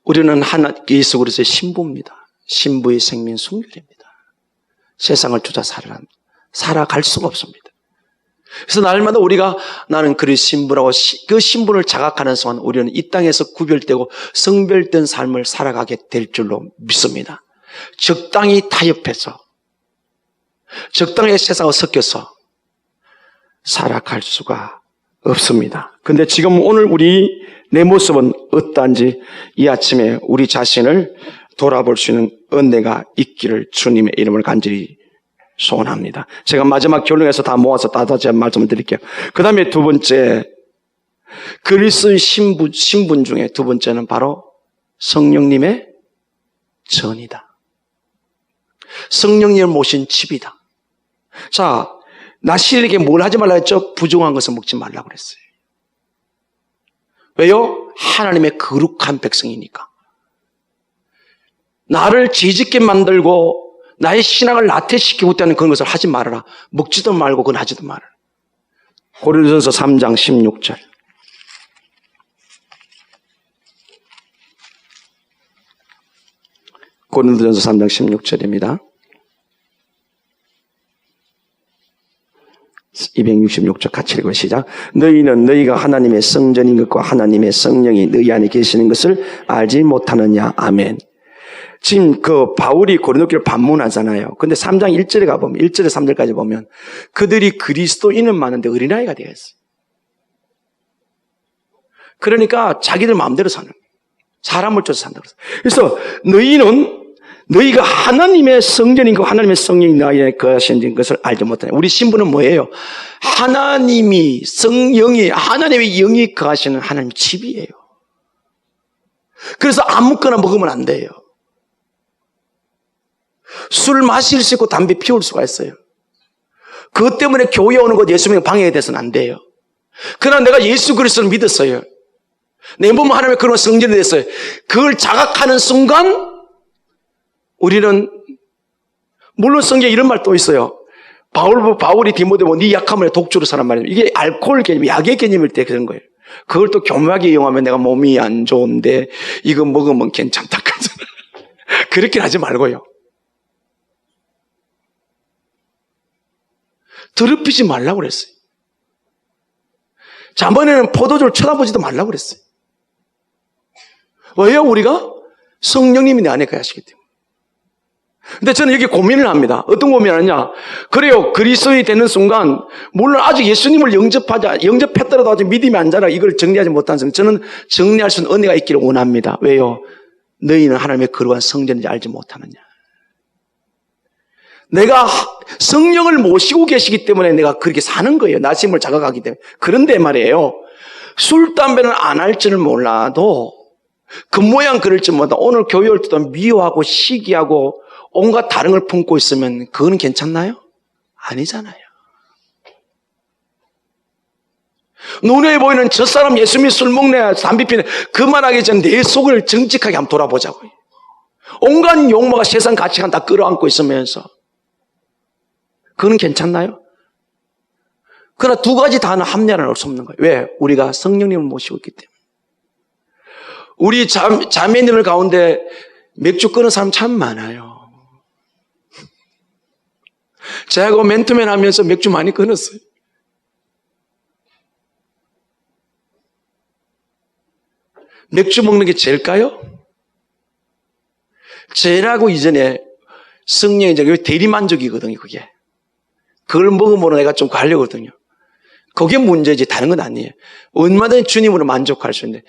우리는 예수 그리스도의 신부입니다. 신부의 생명 순결입니다. 세상을 쫓아 살아갈 수가 없습니다. 그래서 날마다 우리가 나는 그리스도 신부라고 그 신분을 자각하는 순간 우리는 이 땅에서 구별되고 성별된 삶을 살아가게 될 줄로 믿습니다. 적당히 타협해서 적당히 세상과 섞여서 살아갈 수가 없습니다. 근데 지금 오늘 내 모습은 어떠한지 이 아침에 우리 자신을 돌아볼 수 있는 은혜가 있기를 주님의 이름을 간절히 소원합니다. 제가 마지막 결론에서 다 모아서 다시 말씀을 드릴게요. 그 다음에 두 번째, 그리스도의 신분 중에 두 번째는 바로 성령님의 전이다. 성령님을 모신 집이다. 자, 나실에게 뭘 하지 말라 했죠? 부정한 것을 먹지 말라고 그랬어요. 왜요? 하나님의 거룩한 백성이니까. 나를 죄짓게 만들고 나의 신앙을 나태시키고 있다는 그런 것을 하지 말아라. 먹지도 말고 그건 하지도 말아라. 고린도전서 3장 16절. 고린도전서 3장 16절입니다. 266절 같이 읽어 시작. 너희는 너희가 하나님의 성전인 것과 하나님의 성령이 너희 안에 계시는 것을 알지 못하느냐. 아멘. 지금 바울이 고린도 교회를 방문하잖아요. 근데 3장 1절에 가보면, 1절에 3절까지 보면 그들이 그리스도인은 많은데 어린아이가 되었어요. 그러니까 자기들 마음대로 사는 거예요. 사람을 쫓아 산다고 그래서 너희가 하나님의 성전인 것, 하나님의 성령이 너희에 거하신 것을 알지 못하냐. 우리 신부는 뭐예요? 하나님의 영이 거하시는 하나님 집이에요. 그래서 아무거나 먹으면 안 돼요. 술 마실 수 있고 담배 피울 수가 있어요. 그것 때문에 교회 오는 것 예수님의 방해가 돼서는 안 돼요. 그러나 내가 예수 그리스도를 믿었어요. 내 몸은 하나님의 그런 성전이 됐어요. 그걸 자각하는 순간 우리는 물론 성경에 이런 말 또 있어요. 바울이 디모데 보고 네 약함을 독주로 사란 말이에요. 이게 알코올 개념, 약의 개념일 때 그런 거예요. 그걸 또 교묘하게 이용하면 내가 몸이 안 좋은데 이거 먹으면 괜찮다. 그렇게 하지 말고요. 더럽히지 말라고 그랬어요. 자번에는 포도주를 쳐다보지도 말라고 그랬어요. 왜요? 우리가 성령님이 내 안에 거하시기 때문에. 근데 저는 여기 고민을 합니다. 어떤 고민을 하냐? 그래요. 그리스도인이 되는 순간, 물론 아직 예수님을 영접했더라도 아직 믿음이 안 자라 이걸 정리하지 못한 성경. 저는 정리할 수 있는 은혜가 있기를 원합니다. 왜요? 너희는 하나님의 거룩한 성전인지 알지 못하느냐? 내가 성령을 모시고 계시기 때문에 내가 그렇게 사는 거예요. 나심을 자각하기 때문에. 그런데 말이에요. 술, 담배는 안 할 줄은 몰라도 그 모양 그럴 줄 몰라도 오늘 교회 올 때도 미워하고 시기하고 온갖 다른 걸 품고 있으면 그거는 괜찮나요? 아니잖아요. 눈에 보이는 저 사람 예수 믿 술 먹네, 담배 피네 그만하기 전에 내 속을 정직하게 한번 돌아보자고요. 온갖 욕망과 세상 가치관 다 끌어안고 있으면서 그거는 괜찮나요? 그러나 두 가지 다는 합리화는 할 수 없는 거예요. 왜? 우리가 성령님을 모시고 있기 때문에. 우리 자매님들 가운데 맥주 끊은 사람 참 많아요. 제가 맨투맨 하면서 맥주 많이 끊었어요. 맥주 먹는 게 제일까요? 제일하고 이전에 성령의 대리만족이거든요, 그게. 그걸 먹으면 내가 좀 가려거든요. 그게 문제지 다른 건 아니에요. 얼마든지 주님으로 만족할 수 있는데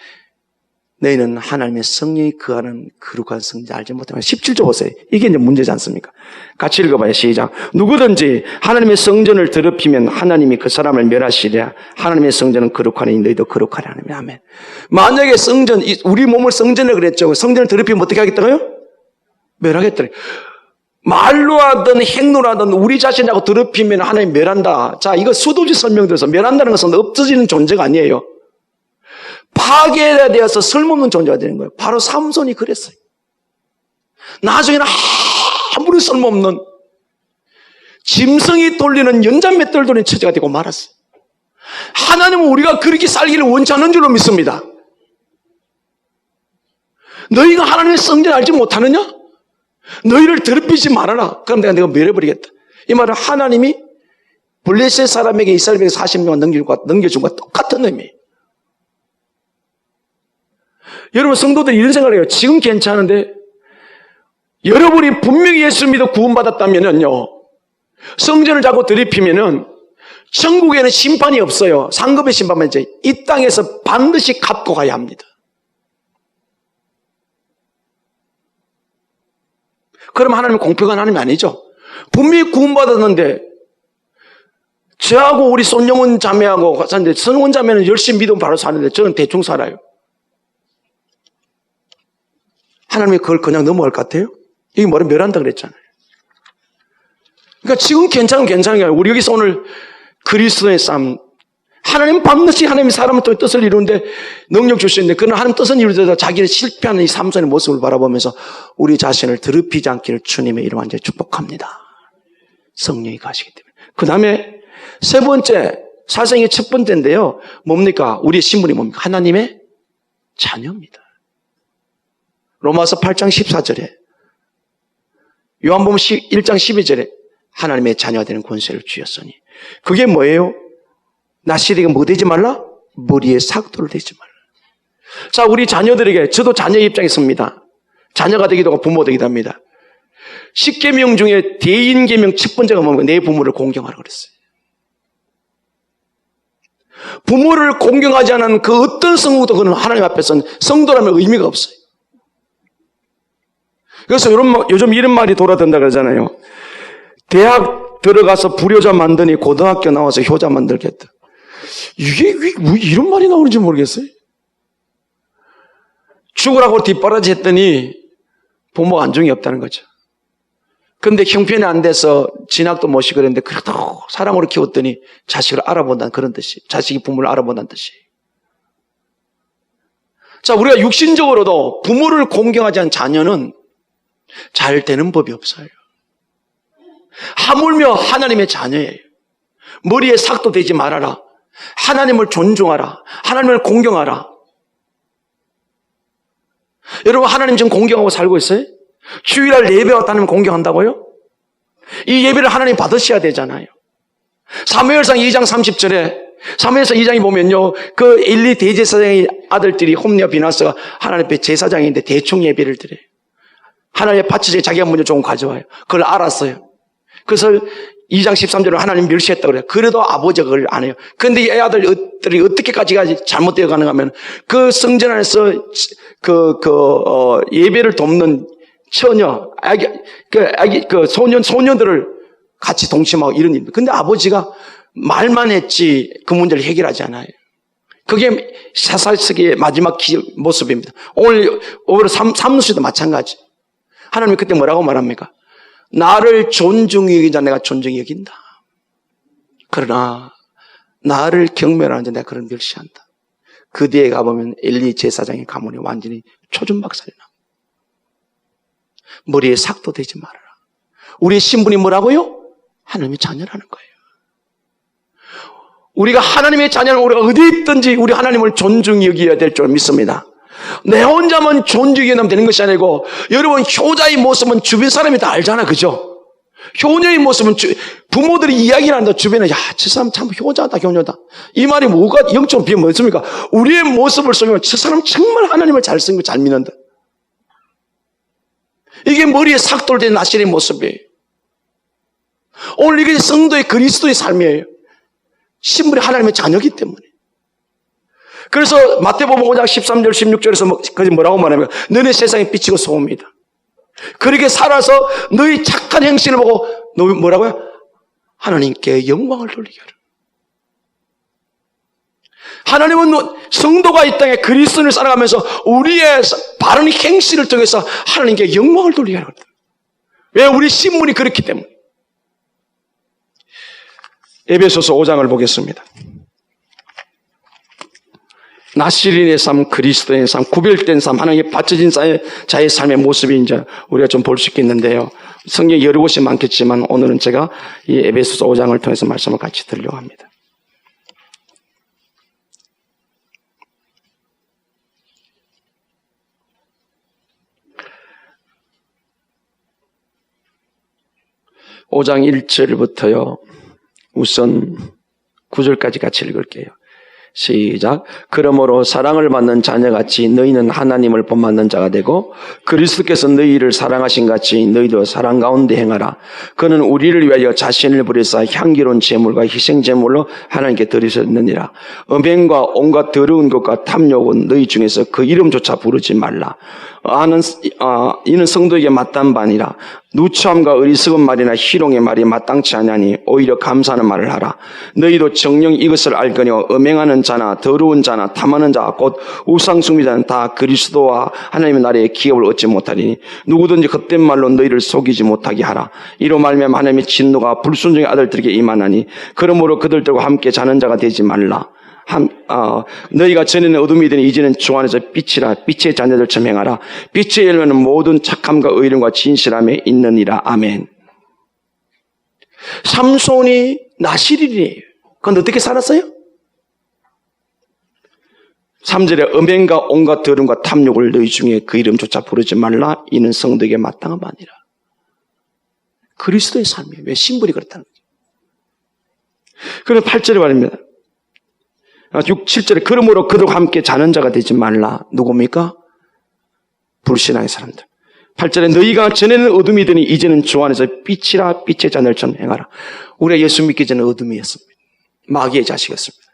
너희는 하나님의 성령이 거하는 거룩한 성전 알지 못하면 17절 보세요. 이게 이제 문제지 않습니까? 같이 읽어봐요. 시작. 누구든지 하나님의 성전을 더럽히면 하나님이 그 사람을 멸하시리라. 하나님의 성전은 거룩하니 너희도 거룩하라. 아멘. 만약에 성전, 우리 몸을 성전을 그랬죠. 성전을 더럽히면 어떻게 하겠다고요? 멸하겠다고요. 말로 하든 행로로 하든 우리 자신하고 더럽히면 하나님 멸한다. 자, 이거 수도지 설명드려서 멸한다는 것은 없어지는 존재가 아니에요. 파괴되어서 쓸모없는 존재가 되는 거예요. 바로 삼손이 그랬어요. 나중에는 아무리 쓸모없는 짐승이 돌리는 연장맷돌 돌리는 처지가 되고 말았어요. 하나님은 우리가 그렇게 살기를 원치 않는 줄로 믿습니다. 너희가 하나님의 성전 알지 못하느냐? 너희를 더럽히지 말아라. 그럼 내가 멸해버리겠다. 이 말은 하나님이 블레셋 사람에게 이스라엘에게 40년간 넘겨준 것과 똑같은 의미예요. 여러분 성도들이 이런 생각을 해요. 지금 괜찮은데 여러분이 분명히 예수 믿어 구원받았다면요, 성전을 자꾸 더럽히면은 천국에는 심판이 없어요. 상급의 심판만 이제 이 땅에서 반드시 갚고 가야 합니다. 그럼 하나님은 공평한 하나님이 아니죠. 분명히 구원받았는데 저하고 우리 손영원 자매하고 사는데 손영원 자매는 열심히 믿으면 바로 사는데 저는 대충 살아요. 하나님이 그걸 그냥 넘어갈 것 같아요? 이게 뭐를 멸한다 그랬잖아요. 그러니까 지금 괜찮은 게 아니라 우리 여기서 오늘 그리스도의 삶, 하나님 밤낮이 하나님이 사람의 또 뜻을 이루는데 능력 주시는데 그러나 하나님 뜻은 이루어져서 자기를 실패하는 이 삼손의 모습을 바라보면서 우리 자신을 더럽히지 않기를 주님의 이름 완전히 축복합니다. 성령이 가시기 때문에. 그 다음에 세 번째, 사생의 첫 번째인데요. 뭡니까? 우리의 신분이 뭡니까? 하나님의 자녀입니다. 로마서 8장 14절에 요한복음 1장 12절에 하나님의 자녀가 되는 권세를 주셨으니 그게 뭐예요? 나시리가 뭐 되지 말라? 머리에 삭도를 대지 말라. 자, 우리 자녀들에게, 저도 자녀 입장에 섭니다. 자녀가 되기도 하고 부모 되기도 합니다. 10계명 중에 대인계명 첫 번째가 뭡니까? 내 부모를 공경하라 그랬어요. 부모를 공경하지 않은 그 어떤 성도도 그는 하나님 앞에서는 성도라면 의미가 없어요. 그래서 요즘 이런 말이 돌아든다 그러잖아요. 대학 들어가서 불효자 만드니 고등학교 나와서 효자 만들겠다. 이게 왜 이런 말이 나오는지 모르겠어요. 죽으라고 뒷바라지 했더니 부모가 안중이 없다는 거죠. 근데 형편이 안 돼서 진학도 못 시고 그랬는데 그래도 사랑으로 키웠더니 자식을 알아본다는 그런 뜻이, 자식이 부모를 알아본다는 뜻이. 자, 우리가 육신적으로도 부모를 공경하지 않은 자녀는 잘 되는 법이 없어요. 하물며 하나님의 자녀예요. 머리에 삭도 대지 말아라. 하나님을 존중하라. 하나님을 공경하라. 여러분, 하나님 지금 공경하고 살고 있어요? 주일날 예배 왔다면 공경한다고요? 이 예배를 하나님 받으셔야 되잖아요. 사무엘상 2장 30절에 사무엘상 2장에 보면요, 그 엘리 대제사장의 아들들이 홈리와 비나스가 하나님 앞에 제사장인데 대충 예배를 드려요. 하나님의 바치지 자기가 먼저 조금 가져와요. 그걸 알았어요. 그래서 2장 13절에 하나님 멸시했다고 그래요. 그래도 아버지가 그걸 안 해요. 그런데 이 아들들이 어떻게까지 잘못되어 가는가 하면 그 성전 안에서 예배를 돕는 처녀, 소년들을 같이 동침하고 이런 일입니다. 근데 아버지가 말만 했지 그 문제를 해결하지 않아요. 그게 사사기의 마지막 모습입니다. 오늘 사무소도 마찬가지. 하나님이 그때 뭐라고 말합니까? 나를 존중히 여기자 내가 존중히 여긴다. 그러나 나를 경멸하는 자 내가 그를 멸시한다. 그 뒤에 가보면 엘리 제사장의 가문이 완전히 초준박살이 나. 머리에 삭도 대지 말아라. 우리의 신분이 뭐라고요? 하나님의 자녀라는 거예요. 우리가 하나님의 자녀는 우리가 어디 있든지 우리 하나님을 존중히 여겨야 될 줄 믿습니다. 내 혼자만 존중히 여기면 되는 것이 아니고, 여러분, 효자의 모습은 주변 사람이 다 알잖아, 그죠? 효녀의 모습은 부모들이 이야기를 한다. 주변에, 야, 저 사람 참 효자다, 효녀다. 이 말이 뭐가 영적으로 비하면 뭐습니까? 우리의 모습을 보면 저 사람 정말 하나님을 잘 쓰는 거 잘 믿는다. 이게 머리에 삭돌된 나실의 모습이에요. 오늘 이게 성도의 그리스도의 삶이에요. 신분이 하나님의 자녀이기 때문에. 그래서 마태복음 5장 13절 16절에서 뭐라고 말합니까? 너네 세상에 빛이고 소금이다. 그렇게 살아서 너희 착한 행실을 보고 너 뭐라고요? 하나님께 영광을 돌리게 하라. 하나님은 성도가 이 땅에 그리스도를 살아가면서 우리의 바른 행실을 통해서 하나님께 영광을 돌리게 하라. 왜? 우리 신분이 그렇기 때문에. 에베소서 5장을 보겠습니다. 나시린의 삶, 그리스도의 삶, 구별된 삶, 하나님께 바쳐진 자의 삶의 모습이 이제 우리가 좀 볼 수 있겠는데요. 성경에 여러 곳이 많겠지만 오늘은 제가 이 에베소서 5장을 통해서 말씀을 같이 들으려고 합니다. (5장 1절부터요) 우선 9절까지 같이 읽을게요. 시작. 그러므로 사랑을 받는 자녀같이 너희는 하나님을 본받는 자가 되고 그리스도께서 너희를 사랑하신 같이 너희도 사랑 가운데 행하라. 그는 우리를 위하여 자신을 버려서 향기로운 제물과 희생 제물로 하나님께 드리셨느니라. 음행과 온갖 더러운 것과 탐욕은 너희 중에서 그 이름조차 부르지 말라. 이는 성도에게 마땅한 바니라. 누추함과 어리석은 말이나 희롱의 말이 마땅치 아니하니 오히려 감사하는 말을 하라. 너희도 정녕 이것을 알거니와 음행하는 자나 더러운 자나 탐하는 자 곧 우상숭배자는 다 그리스도와 하나님의 나라의 기업을 얻지 못하리니 누구든지 헛된 말로 너희를 속이지 못하게 하라. 이로 말미암아 하나님의 진노가 불순종의 아들들에게 임하나니 그러므로 그들들과 함께 자는 자가 되지 말라. 너희가 전에는 어둠이 되니 이제는 주 안에서 빛이라. 빛의 자녀들처럼 행하라. 빛의 열매는 모든 착함과 의림과 진실함에 있느니라. 아멘. 삼손이 나실인이에요. 그런데 어떻게 살았어요? 3절에 음행과 온갖 더러움과 탐욕을 너희 중에 그 이름조차 부르지 말라. 이는 성도에게 마땅한 바니라. 그리스도의 삶이에요. 왜? 신분이 그렇다는 거죠. 그럼 8절에 말입니다. 6, 7절에 그러므로 그들과 함께 자는 자가 되지 말라. 누굽니까? 불신앙의 사람들. 8절에 너희가 전에는 어둠이더니 이제는 주 안에서 빛이라. 빛의 자녀처럼 행하라. 우리가 예수 믿기 전에 어둠이었습니다. 마귀의 자식이었습니다.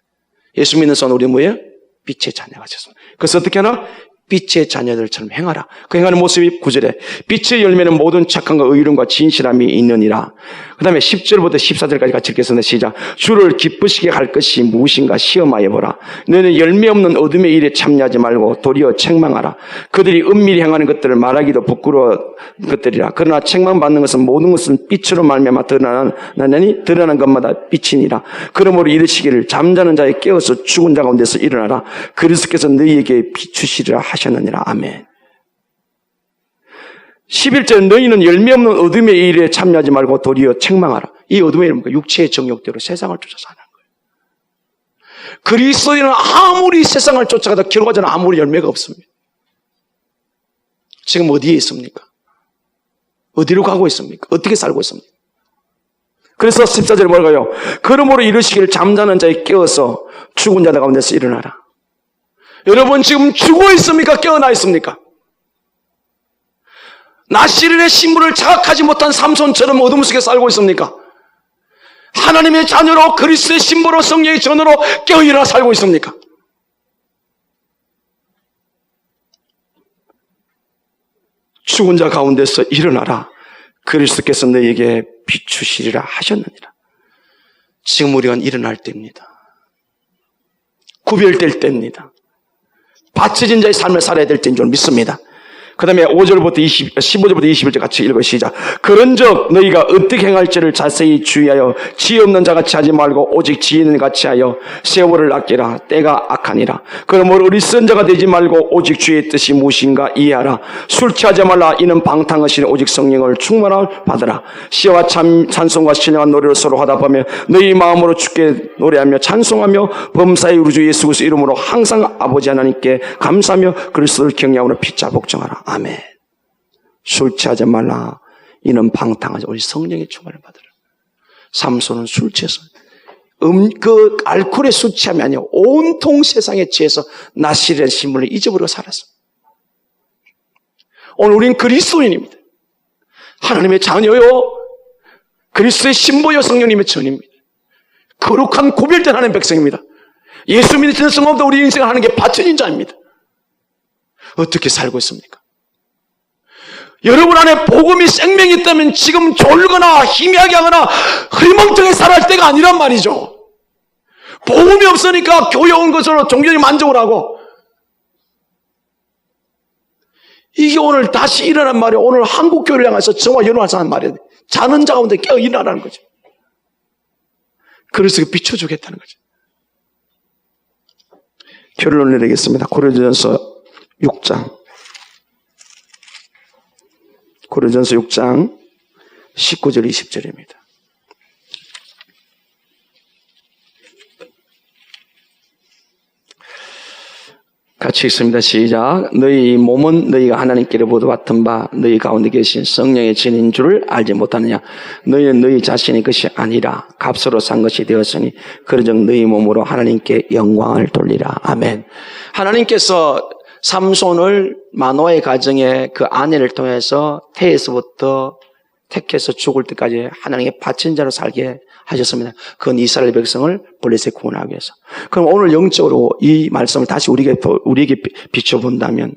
예수 믿는 순간 우리는 뭐예요? 빛의 자녀가 되었습니다. 그래서 어떻게 하나? 빛의 자녀들처럼 행하라. 그 행하는 모습이 9절에 빛의 열매는 모든 착함과 의로움과 진실함이 있느니라. 그 다음에 10절부터 14절까지 같이 읽겠습니다. 시작. 주를 기쁘시게 할 것이 무엇인가 시험하여 보라. 너는 열매 없는 어둠의 일에 참여하지 말고 도리어 책망하라. 그들이 은밀히 행하는 것들을 말하기도 부끄러운 것들이라. 그러나 책망받는 것은 모든 것은 빛으로 말미암아 드러나니 드러나는 것마다 빛이니라. 그러므로 이르시기를 잠자는 자에 깨어서 죽은 자 가운데서 일어나라. 그리스도께서 너희에게 비추시리라 하셨느니라. 아멘. 11절 너희는 열매 없는 어둠의 일에 참여하지 말고 도리어 책망하라. 이 어둠의 일은 육체의 정욕대로 세상을 쫓아 사는 거예요. 그리스도인은 아무리 세상을 쫓아가도 결과적으로 아무리 열매가 없습니다. 지금 어디에 있습니까? 어디로 가고 있습니까? 어떻게 살고 있습니까? 그래서 14절에 뭐라고요? 그러므로 이르시기를 잠자는 자에 깨어서 죽은 자들 가운데서 일어나라. 여러분 지금 죽어 있습니까? 깨어나 있습니까? 나시린의 신분을 자각하지 못한 삼손처럼 어둠 속에 살고 있습니까? 하나님의 자녀로 그리스도의 신부로 성령의 전으로 깨어일어나 살고 있습니까? 죽은 자 가운데서 일어나라. 그리스도께서 너희에게 비추시리라 하셨느니라. 지금 우리가 일어날 때입니다. 구별될 때입니다. 바쳐진 자의 삶을 살아야 될 때인 줄 믿습니다. 그 다음에 15절부터 21절 같이 읽어 시작. 그런즉 너희가 어떻게 행할지를 자세히 주의하여 지혜 없는 자같이 하지 말고 오직 지혜 있는 같이 하여 세월을 아끼라. 때가 악하니라. 그러므로 어리석은 자가 되지 말고 오직 주의 뜻이 무엇인가 이해하라. 술 취하지 말라. 이는 방탕하시니 오직 성령을 충만함을 받으라. 시와 찬송과 신령한 노래를 서로 하다 보면 너희 마음으로 주께 노래하며 찬송하며 범사의 우리 주 예수 그리스도 이름으로 항상 아버지 하나님께 감사하며 그리스도를 경외함으로 피차 복종하라. 아멘. 술 취하지 말라. 이는 방탕하지. 우리 성령의 충만을 받으라. 삼손은 술 취해서 그 알코올에 술 취함이 아니라 온통 세상에 취해서 나시린 신분을 잊어버리고 살았어. 오늘 우리는 그리스도인입니다. 하나님의 자녀요. 그리스도의 신부요 성령님의 전입니다. 거룩한 구별된 하나님의 백성입니다. 예수 믿는 성도도 우리 인생을 하는 게 바쳐진 자입니다. 어떻게 살고 있습니까? 여러분 안에 복음이 생명이 있다면 지금 졸거나 희미하게 하거나 흐리멍텅하게 살아갈 때가 아니란 말이죠. 복음이 없으니까 교회 온 것으로 종교적인 만족을 하고 이게 오늘 다시 일어난 말이에요. 오늘 한국 교회를 향해서 정말 일어나서 하는 말이에요. 자는 자 가운데 깨어 일어나라는 거죠. 그래서 비춰주겠다는 거죠. 결론을 내리겠습니다. 고린도전서 6장. 고린도전서 6장 19절 20절입니다. 같이 읽습니다. 시작. 너희 몸은 너희가 하나님께로부터 받은 바 너희 가운데 계신 성령의 진인 줄을 알지 못하느냐. 너희는 너희 자신의 것이 아니라 값으로 산 것이 되었으니 그러즉 너희 몸으로 하나님께 영광을 돌리라. 아멘. 하나님께서 삼손을 마노아의 가정에 그 아내를 통해서 태에서부터 택해서 죽을 때까지 하나님께 바친 자로 살게 하셨습니다. 그건 이스라엘 백성을 블레셋에 구원하기 위해서. 그럼 오늘 영적으로 이 말씀을 다시 우리에게 비춰본다면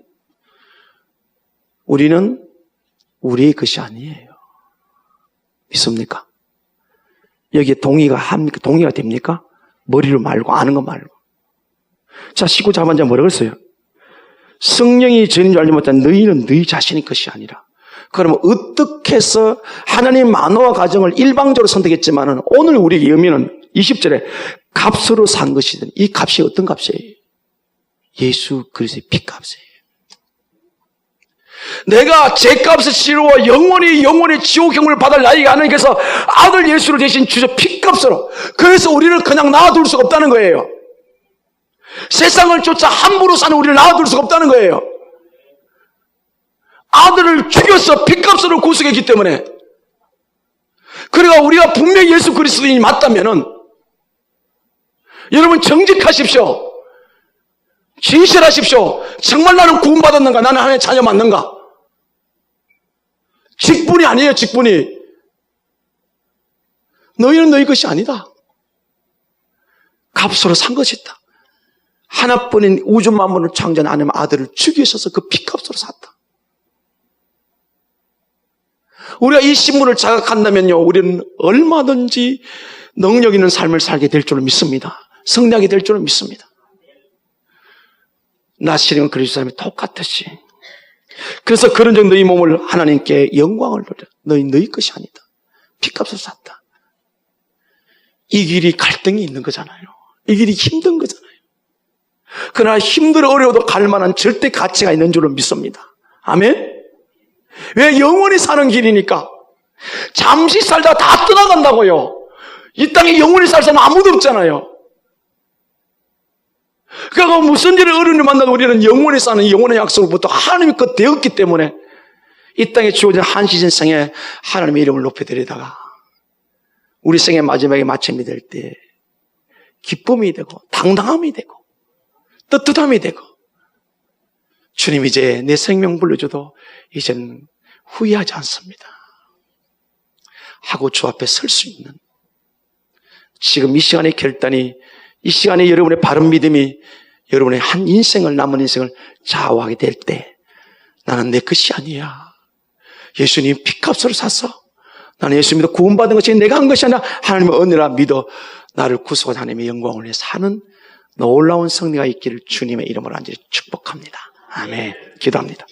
우리는 우리의 것이 아니에요. 믿습니까? 여기에 동의가 됩니까? 머리로 말고 아는 거 말고. 자, 19자반자 뭐라고 했어요? 성령이 전인 줄 알지 못한 너희는 너희 자신의 것이 아니라. 그러면 어떻게 해서 하나님 마노아 가정을 일방적으로 선택했지만은 오늘 우리에게 의미는 20절에 값으로 산 것이든 이 값이 어떤 값이에요? 예수 그리스도의 피값이에요. 내가 제 값을 치루어 영원히 지옥형을 받을 나이가 하나님께서 아들 예수를 대신 주셔 피값으로. 그래서 우리를 그냥 놔둘 수가 없다는 거예요. 세상을 쫓아 함부로 사는 우리를 놔둘 수가 없다는 거예요. 아들을 죽여서 피값으로 구속했기 때문에. 그러니까 우리가 분명히 예수 그리스도인이 맞다면은 여러분 정직하십시오. 진실하십시오. 정말 나는 구원받았는가? 나는 하나님의 자녀 맞는가? 직분이 아니에요. 직분이. 너희는 너희 것이 아니다. 값으로 산 것이다. 하나뿐인 우주 만물을 창조한 하나님의 아들을 죽이셔서 그 피값으로 샀다. 우리가 이 신분을 자각한다면요, 우리는 얼마든지 능력 있는 삶을 살게 될 줄을 믿습니다. 승리하게 될 줄을 믿습니다. 나시린 그리스도 사람이 똑같듯이. 그래서 그런즉 너희 몸을 하나님께 영광을 돌려. 너희 것이 아니다. 피값을 샀다. 이 길이 갈등이 있는 거잖아요. 이 길이 힘든 거잖아요. 그러나 힘들어 어려워도 갈 만한 절대 가치가 있는 줄을 믿습니다. 아멘? 왜? 영원히 사는 길이니까. 잠시 살다가 다 떠나간다고요. 이 땅에 영원히 살 사람 아무도 없잖아요. 그러니까 무슨 일을 어른을 만나도 우리는 영원히 사는 영원의 약속으로부터 하나님이 그 되었기 때문에 이 땅에 주어진 한 시즌 생에 하나님의 이름을 높여드리다가 우리 생의 마지막에 마침이 될 때 기쁨이 되고 당당함이 되고 떳떳함이 되고 주님 이제 내 생명 불러줘도 이제는 후회하지 않습니다 하고 주 앞에 설 수 있는 지금 이 시간의 결단이 이 시간에 여러분의 바른 믿음이 여러분의 한 인생을 남은 인생을 좌우하게 될 때 나는 내 것이 아니야. 예수님 피값으로 샀어. 나는 예수 믿어 구원받은 것이 내가 한 것이 아니라 하나님의 은혜라 믿어 나를 구속한 하나님의 영광을 위해 사는 놀라운 승리가 있기를 주님의 이름으로 간절히 축복합니다. 아멘. 기도합니다.